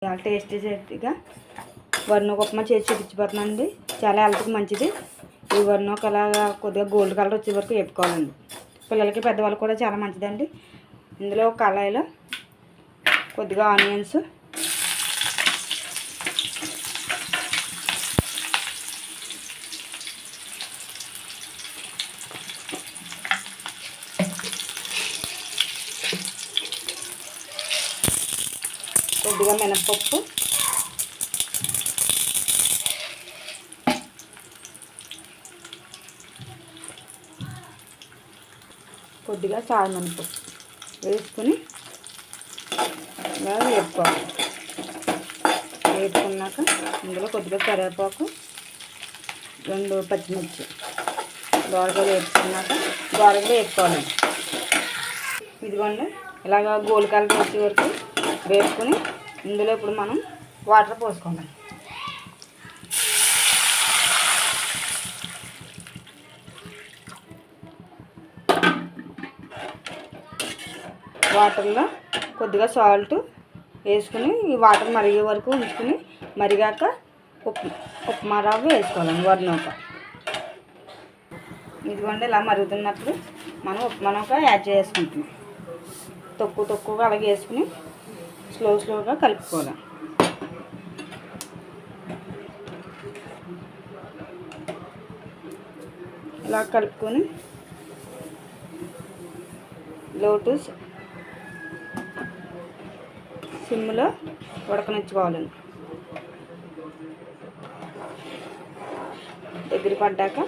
చాలా టేస్టీగా వరినొక ఉప్మా చేసి చూపించిపోతున్నానండి. చాలా హెల్త్కి మంచిది. ఈ వరినొక అలాగా కొద్దిగా గోల్డ్ కలర్ వచ్చే వరకు వేపుకోవాలండి. పిల్లలకి పెద్దవాళ్ళకి కూడా చాలా మంచిదండి. ఇందులో కళాయిలో కొద్దిగా ఆనియన్స్, కొద్దిగా మినపప్పు, కొద్దిగా సాగమినపప్పు వేసుకుని ఇలా వేపుకోవాలి. వేపుకున్నాక ఇందులో కొద్దిగా కరివేపాకు, 2 పచ్చిమిర్చి దోరగా వేసుకున్నాక దోరగా వేపుకోవాలండి. ఇదిగోండి ఇలాగ గోల్డ్ కలర్ వచ్చే వరకు వేసుకుని ఇందులో ఇప్పుడు మనం వాటర్ పోసుకోవాలి. వాటర్లో కొద్దిగా సాల్ట్ వేసుకుని ఈ వాటర్ మరిగే వరకు ఉంచుకుని మరిగాక ఉప్మా రవ్వ వేసుకోవాలండి. వరినొక ఇదిగోండి ఇలా మరుగుతున్నప్పుడు మనం ఉప్మా నూక యాడ్ చేసుకుంటున్నాం. తక్కువగా అలాగే వేసుకుని స్లోగా కలుపుకోవాలి. ఇలా కలుపుకొని లో టు సిమ్లో ఉడకనిచ్చుకోవాలండి. దగ్గర పడ్డాక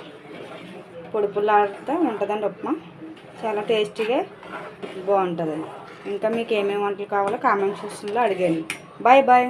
పొడి పుల్లాడుతూ ఉంటుందండి ఉప్మా. చాలా టేస్టీగా బాగుంటుందండి. ఇంకా మీకు ఏమేమి వంటలు కావాలో కామెంట్ సెక్షన్లో అడిగండి. బాయ్.